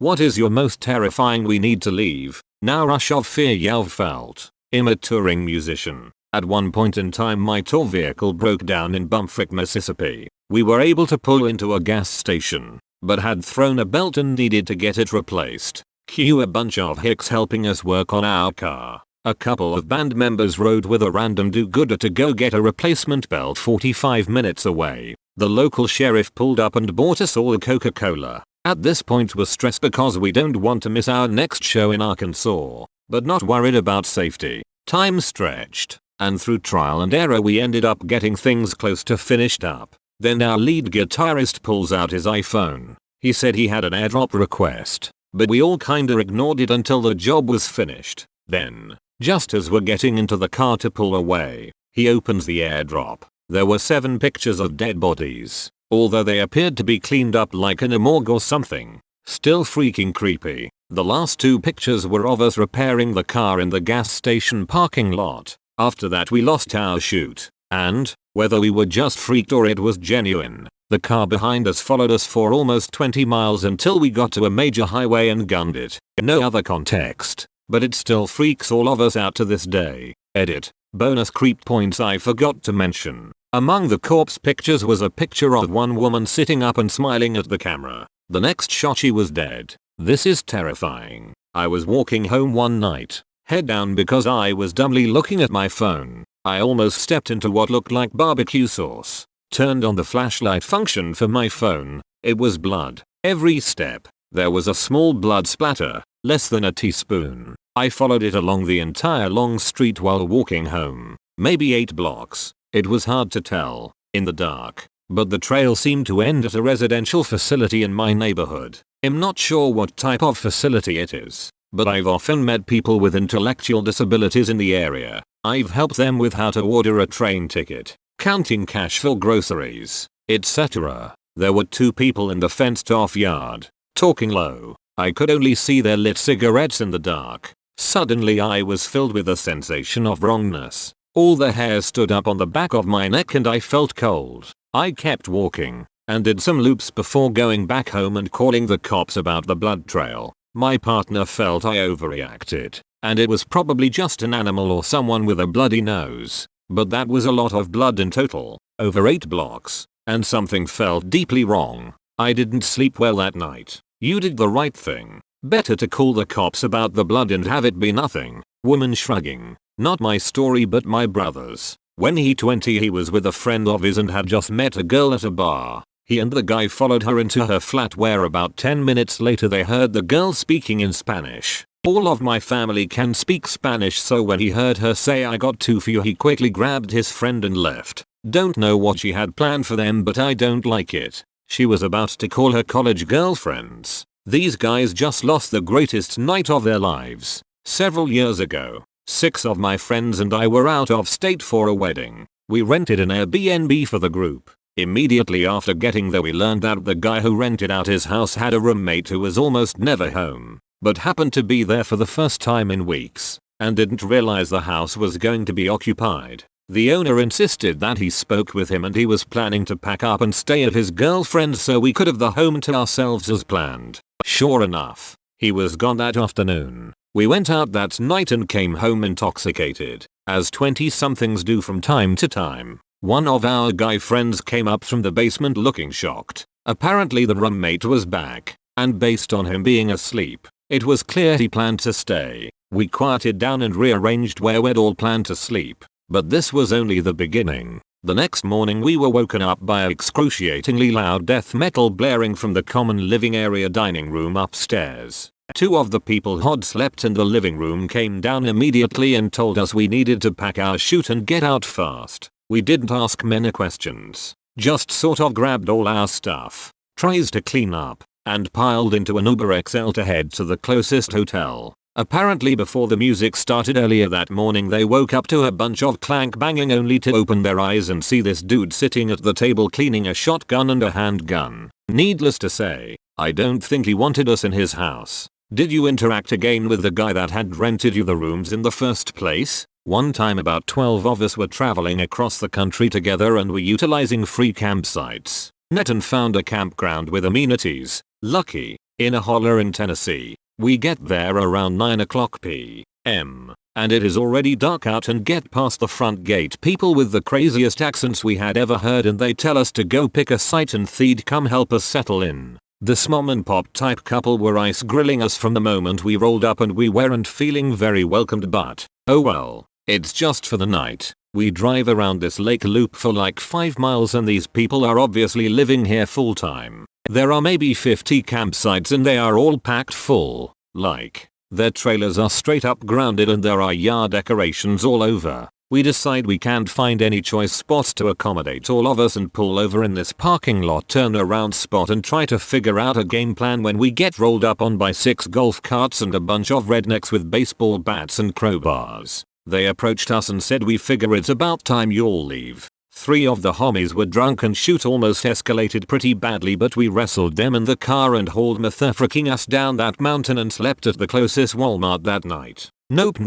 What is your most terrifying we need to leave now rush of fear you've felt? I'm a touring musician. At one point in time my tour vehicle broke down in Bumfrick, Mississippi. We were able to pull into a gas station, but had thrown a belt and needed to get it replaced. Cue a bunch of hicks helping us work on our car. A couple of band members rode with a random do-gooder to go get a replacement belt 45 minutes away. The local sheriff pulled up and bought us all a Coca-Cola. At this point we're stressed because we don't want to miss our next show in Arkansas, but not worried about safety. Time stretched, and through trial and error we ended up getting things close to finished up. Then our lead guitarist pulls out his iPhone. He said he had an airdrop request, but we all kinda ignored it until the job was finished. Then, just as we're getting into the car to pull away, he opens the airdrop. There were 7 pictures of dead bodies, although they appeared to be cleaned up like in a morgue or something. Still freaking creepy. The last 2 pictures were of us repairing the car in the gas station parking lot. After that we lost our shoot, and, whether we were just freaked or it was genuine, the car behind us followed us for almost 20 miles until we got to a major highway and gunned it. No other context, but it still freaks all of us out to this day. Edit. Bonus creep points I forgot to mention. Among the corpse pictures was a picture of one woman sitting up and smiling at the camera. The next shot she was dead. This is terrifying. I was walking home one night, head down because I was dumbly looking at my phone. I almost stepped into what looked like barbecue sauce. Turned on the flashlight function for my phone. It was blood. Every step, there was a small blood splatter, less than a teaspoon. I followed it along the entire long street while walking home. Maybe 8 blocks. It was hard to tell, in the dark, but the trail seemed to end at a residential facility in my neighborhood. I'm not sure what type of facility it is, but I've often met people with intellectual disabilities in the area. I've helped them with how to order a train ticket, counting cash for groceries, etc. There were 2 people in the fenced-off yard, talking low. I could only see their lit cigarettes in the dark. Suddenly I was filled with a sensation of wrongness. All the hair stood up on the back of my neck and I felt cold. I kept walking, and did some loops before going back home and calling the cops about the blood trail. My partner felt I overreacted, and it was probably just an animal or someone with a bloody nose. But that was a lot of blood in total, over 8 blocks, and something felt deeply wrong. I didn't sleep well that night. You did the right thing. Better to call the cops about the blood and have it be nothing. Woman shrugging. Not my story but my brother's. When he 20 he was with a friend of his and had just met a girl at a bar. He and the guy followed her into her flat where about 10 minutes later they heard the girl speaking in Spanish. All of my family can speak Spanish, so when he heard her say "I got 2 for you" he quickly grabbed his friend and left. Don't know what she had planned for them but I don't like it. She was about to call her college girlfriends. These guys just lost the greatest night of their lives. Several years ago, 6 of my friends and I were out of state for a wedding. We rented an Airbnb for the group. Immediately after getting there we learned that the guy who rented out his house had a roommate who was almost never home, but happened to be there for the first time in weeks, and didn't realize the house was going to be occupied. The owner insisted that he spoke with him and he was planning to pack up and stay at his girlfriend's so we could have the home to ourselves as planned. Sure enough, he was gone that afternoon. We went out that night and came home intoxicated, as 20-somethings do from time to time. One of our guy friends came up from the basement looking shocked. Apparently the roommate was back, and based on him being asleep, it was clear he planned to stay. We quieted down and rearranged where we'd all planned to sleep, but this was only the beginning. The next morning we were woken up by excruciatingly loud death metal blaring from the common living area dining room upstairs. 2 of the people who'd slept in the living room came down immediately and told us we needed to pack our chute and get out fast. We didn't ask many questions, just sort of grabbed all our stuff, tries to clean up, and piled into an Uber XL to head to the closest hotel. Apparently before the music started earlier that morning they woke up to a bunch of clank banging only to open their eyes and see this dude sitting at the table cleaning a shotgun and a handgun. Needless to say, I don't think he wanted us in his house. Did you interact again with the guy that had rented you the rooms in the first place? One time about 12 of us were traveling across the country together and were utilizing free campsites. Net and found a campground with amenities. Lucky. in a holler in Tennessee. We get there around 9 o'clock p.m. and it is already dark out and get past the front gate. People with the craziest accents we had ever heard, and they tell us to go pick a site and they'd come help us settle in. This mom and pop type couple were ice grilling us from the moment we rolled up, and we weren't feeling very welcomed, but oh well, it's just for the night. We drive around this lake loop for like 5 miles and these people are obviously living here full time. There are maybe 50 campsites and they are all packed full. Like, their trailers are straight up grounded and there are yard decorations all over. We decide we can't find any choice spots to accommodate all of us and pull over in this parking lot turn around spot and try to figure out a game plan when we get rolled up on by 6 golf carts and a bunch of rednecks with baseball bats and crowbars. They approached us and said, "We figure it's about time you all leave." 3 of the homies were drunk and shoot almost escalated pretty badly, but we wrestled them in the car and hauled freaking us down that mountain and slept at the closest Walmart that night. Nope.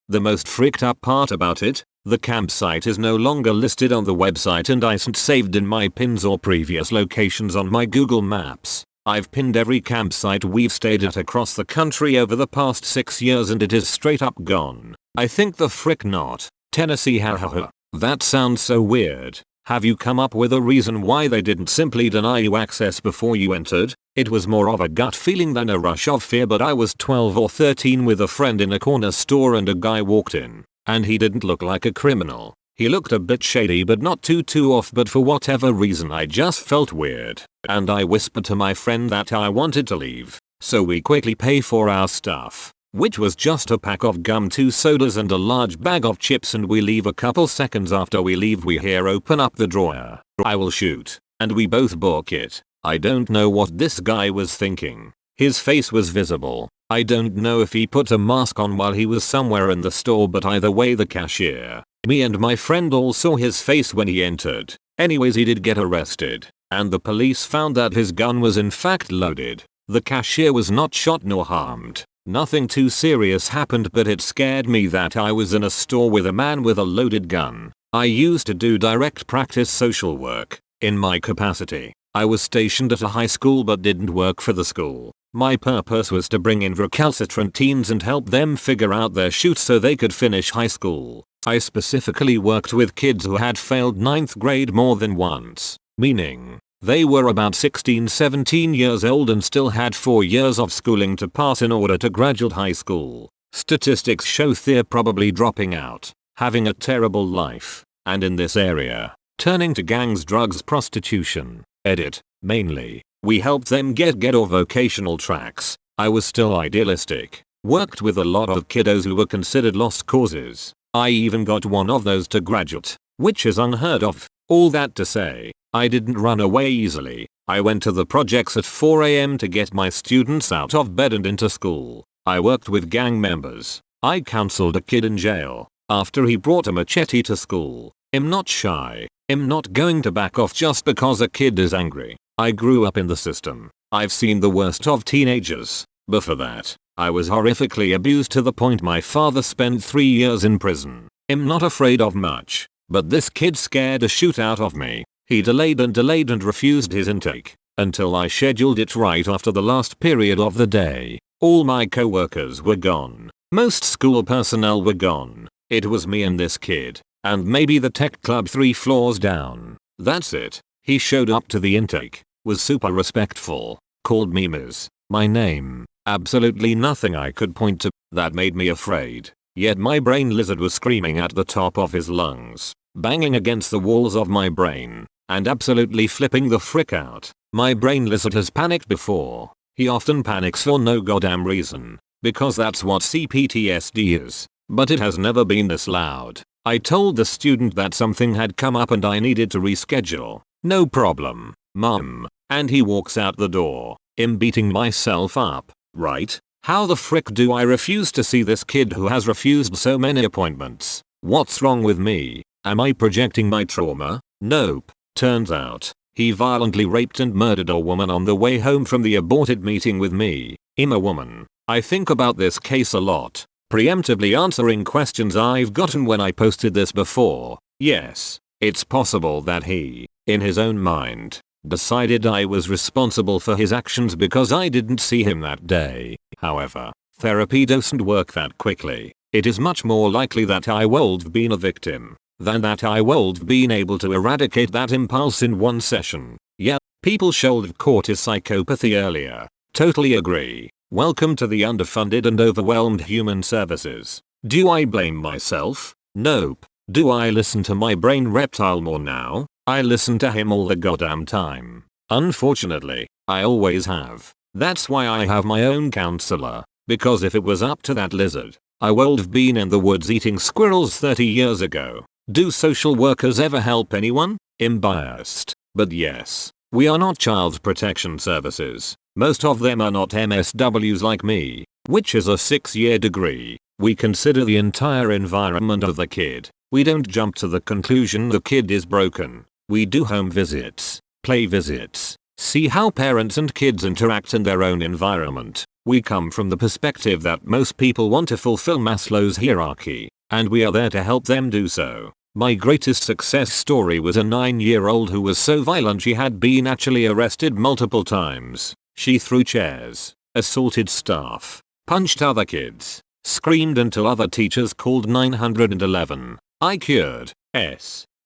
The most freaked up part about it, the campsite is no longer listed on the website and isn't saved in my pins or previous locations on my Google Maps. I've pinned every campsite we've stayed at across the country over the past 6 years and it is straight up gone. I think the frick not. Tennessee, hahaha. That sounds so weird. Have you come up with a reason why they didn't simply deny you access before you entered? It was more of a gut feeling than a rush of fear, but I was 12 or 13 with a friend in a corner store and a guy walked in. And he didn't look like a criminal. He looked a bit shady but not too off, but for whatever reason I just felt weird. And I whispered to my friend that I wanted to leave. So we quickly pay for our stuff, which was just a pack of gum, 2 sodas and a large bag of chips, and we leave. A couple seconds after we leave we hear open up the drawer. I will shoot. And we both book it. I don't know what this guy was thinking. His face was visible. I don't know if he put a mask on while he was somewhere in the store, but either way the cashier, me and my friend all saw his face when he entered. Anyways, he did get arrested. And the police found that his gun was in fact loaded. The cashier was not shot nor harmed. Nothing too serious happened, but it scared me that I was in a store with a man with a loaded gun. I used to do direct practice social work. In my capacity, I was stationed at a high school but didn't work for the school. My purpose was to bring in recalcitrant teens and help them figure out their chutes so they could finish high school. I specifically worked with kids who had failed 9th grade more than once, meaning they were about 16-17 years old and still had 4 years of schooling to pass in order to graduate high school. Statistics show they're probably dropping out, having a terrible life, and in this area, turning to gangs, drugs, prostitution. Edit. Mainly, we helped them get or vocational tracks. I was still idealistic. Worked with a lot of kiddos who were considered lost causes. I even got one of those to graduate, which is unheard of. All that to say, I didn't run away easily. I went to the projects at 4 AM to get my students out of bed and into school. I worked with gang members. I counseled a kid in jail after he brought a machete to school. I'm not shy. I'm not going to back off just because a kid is angry. I grew up in the system. I've seen the worst of teenagers. Before that, I was horrifically abused to the point my father spent 3 years in prison. I'm not afraid of much, but this kid scared a shoot out of me. He delayed and refused his intake until I scheduled it right after the last period of the day. All my coworkers were gone. Most school personnel were gone. It was me and this kid, and maybe the tech club 3 floors down. That's it. He showed up to the intake, was super respectful, called me Ms. My name. Absolutely nothing I could point to that made me afraid. Yet my brain lizard was screaming at the top of his lungs, banging against the walls of my brain, and absolutely flipping the frick out. My brain lizard has panicked before. He often panics for no goddamn reason, because that's what CPTSD is. But it has never been this loud. I told the student that something had come up and I needed to reschedule. No problem, mom. And he walks out the door. I'm beating myself up, right? How the frick do I refuse to see this kid who has refused so many appointments? What's wrong with me? Am I projecting my trauma? Nope. Turns out, he violently raped and murdered a woman on the way home from the aborted meeting with me. I'm a woman. I think about this case a lot, preemptively answering questions I've gotten when I posted this before. Yes, it's possible that he, in his own mind, Decided I was responsible for his actions because I didn't see him that day. However, therapy doesn't work that quickly. It is much more likely that I would've been a victim than that I would've been able to eradicate that impulse in one session. Yeah, people should've caught his psychopathy earlier. Totally agree. Welcome to the underfunded and overwhelmed human services. Do I blame myself? Nope. Do I listen to my brain reptile more now? I listen to him all the goddamn time. Unfortunately, I always have. That's why I have my own counselor. Because if it was up to that lizard, I would've been in the woods eating squirrels 30 years ago. Do social workers ever help anyone? I'm biased. But yes, we are not child protection services. Most of them are not MSWs like me, which is a 6-year degree. We consider the entire environment of the kid. We don't jump to the conclusion the kid is broken. We do home visits, play visits, see how parents and kids interact in their own environment. We come from the perspective that most people want to fulfill Maslow's hierarchy, and we are there to help them do so. My greatest success story was a 9-year-old who was so violent she had been actually arrested multiple times. She threw chairs, assaulted staff, punched other kids, screamed until other teachers called 911. I cured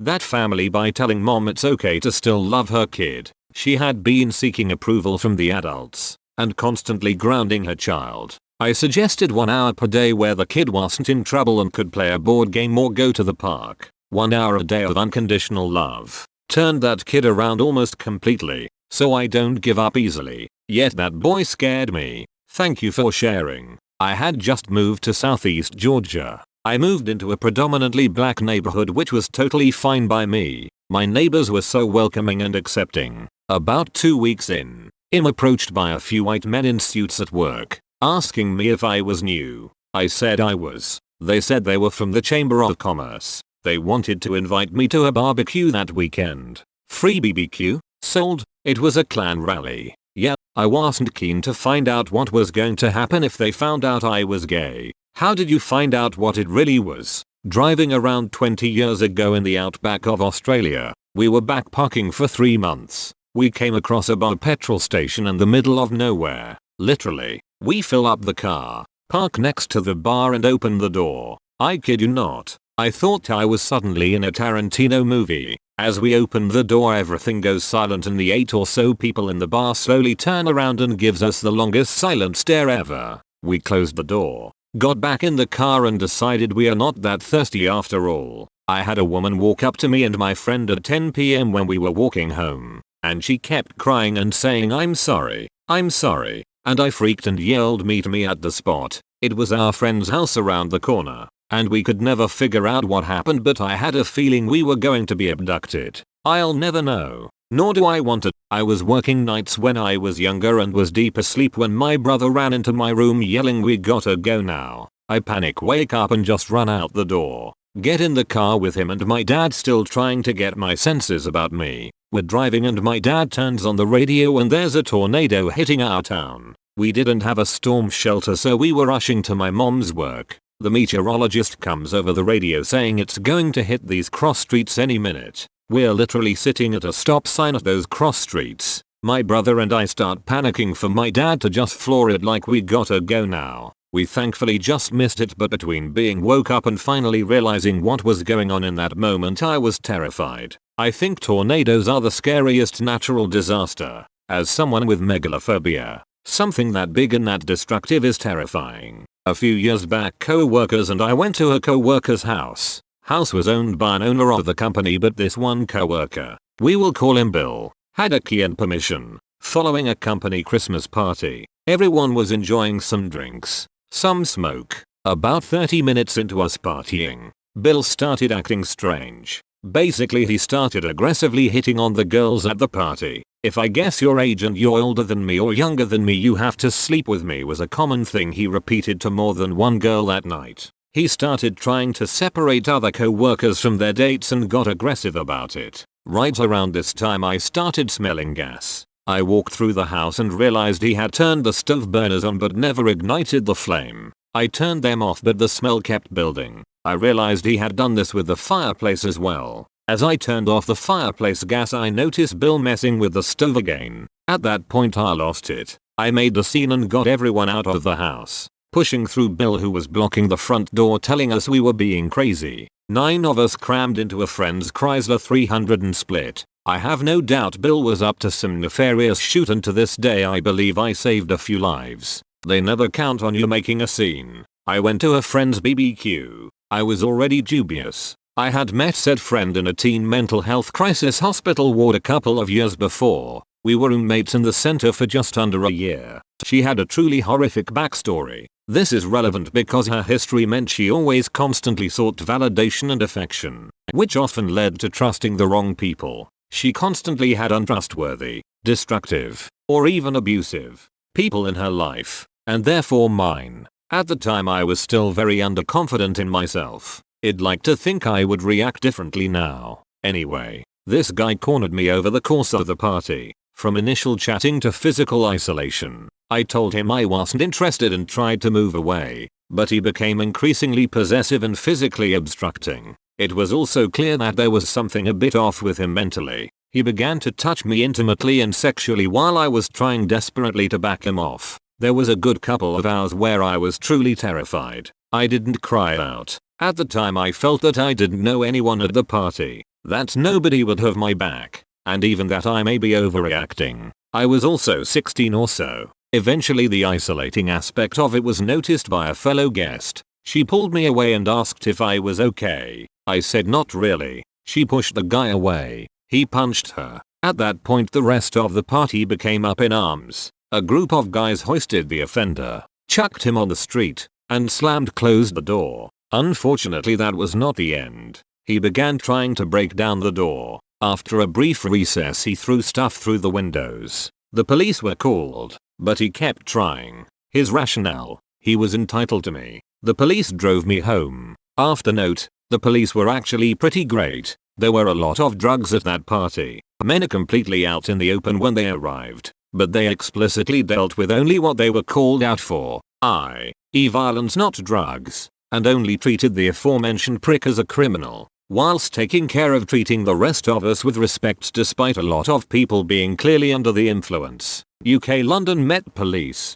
that family by telling mom it's okay to still love her kid. She had been seeking approval from the adults and constantly grounding her child. I suggested 1 hour per day where the kid wasn't in trouble and could play a board game or go to the park. 1 hour a day of unconditional love turned that kid around almost completely, so I don't give up easily. Yet that boy scared me. Thank you for sharing. I had just moved to Southeast Georgia. I moved into a predominantly black neighborhood which was totally fine by me. My neighbors were so welcoming and accepting. About 2 weeks in, I'm approached by a few white men in suits at work, asking me if I was new. I said I was. They said they were from the Chamber of Commerce. They wanted to invite me to a barbecue that weekend. Free BBQ? Sold. It was a Klan rally. Yeah, I wasn't keen to find out what was going to happen if they found out I was gay. How did you find out what it really was? Driving around 20 years ago in the outback of Australia, we were backpacking for 3 months. We came across a bar petrol station in the middle of nowhere. Literally, we fill up the car, park next to the bar and open the door. I kid you not. I thought I was suddenly in a Tarantino movie. As we open the door everything goes silent and the 8 or so people in the bar slowly turn around and gives us the longest silent stare ever. We closed the door, got back in the car and decided we are not that thirsty after all. I had a woman walk up to me and my friend at 10 p.m. when we were walking home, and she kept crying and saying I'm sorry, and I freaked and yelled meet me at the spot. It was our friend's house around the corner, and we could never figure out what happened but I had a feeling we were going to be abducted. I'll never know, nor do I want to. I was working nights when I was younger and was deep asleep when my brother ran into my room yelling we gotta go now. I panic wake up and just run out the door. Get in the car with him and my dad still trying to get my senses about me. We're driving and my dad turns on the radio and there's a tornado hitting our town. We didn't have a storm shelter so we were rushing to my mom's work. The meteorologist comes over the radio saying it's going to hit these cross streets any minute. We're literally sitting at a stop sign at those cross streets. My brother and I start panicking for my dad to just floor it like we gotta go now. We thankfully just missed it but between being woke up and finally realizing what was going on in that moment I was terrified. I think tornadoes are the scariest natural disaster. As someone with megalophobia, something that big and that destructive is terrifying. A few years back co-workers and I went to a co-worker's house. House was owned by an owner of the company but this one co-worker, we will call him Bill, had a key and permission. Following a company Christmas party, everyone was enjoying some drinks, some smoke. About 30 minutes into us partying, Bill started acting strange. Basically he started aggressively hitting on the girls at the party. If I guess your age and you're older than me or younger than me you have to sleep with me was a common thing he repeated to more than one girl that night. He started trying to separate other co-workers from their dates and got aggressive about it. Right around this time I started smelling gas. I walked through the house and realized he had turned the stove burners on but never ignited the flame. I turned them off but the smell kept building. I realized he had done this with the fireplace as well. As I turned off the fireplace gas, I noticed Bill messing with the stove again. At that point I lost it. I made the scene and got everyone out of the house, pushing through Bill, who was blocking the front door telling us we were being crazy. 9 of us crammed into a friend's Chrysler 300 and split. I have no doubt Bill was up to some nefarious shit, and to this day I believe I saved a few lives. They never count on you making a scene. I went to a friend's BBQ. I was already dubious. I had met said friend in a teen mental health crisis hospital ward a couple of years before. We were roommates in the center for just under a year. She had a truly horrific backstory. This is relevant because her history meant she always constantly sought validation and affection, which often led to trusting the wrong people. She constantly had untrustworthy, destructive, or even abusive people in her life, and therefore mine. At the time I was still very underconfident in myself. I'd like to think I would react differently now. Anyway, this guy cornered me over the course of the party. From initial chatting to physical isolation. I told him I wasn't interested and tried to move away, but he became increasingly possessive and physically obstructing. It was also clear that there was something a bit off with him mentally. He began to touch me intimately and sexually while I was trying desperately to back him off. There was a good couple of hours where I was truly terrified. I didn't cry out. At the time I felt that I didn't know anyone at the party, that nobody would have my back, and even that I may be overreacting. I was also 16 or so. Eventually the isolating aspect of it was noticed by a fellow guest. She pulled me away and asked if I was okay. I said not really. She pushed the guy away. He punched her. At that point the rest of the party became up in arms. A group of guys hoisted the offender, chucked him on the street, and closed the door. Unfortunately that was not the end. He began trying to break down the door. After a brief recess he threw stuff through the windows. The police were called, but he kept trying. His rationale: he was entitled to me. The police drove me home. After note, the police were actually pretty great. There were a lot of drugs at that party. Men are completely out in the open when they arrived, but they explicitly dealt with only what they were called out for, i.e. violence, not drugs, and only treated the aforementioned prick as a criminal, whilst taking care of treating the rest of us with respect despite a lot of people being clearly under the influence. UK London Met Police.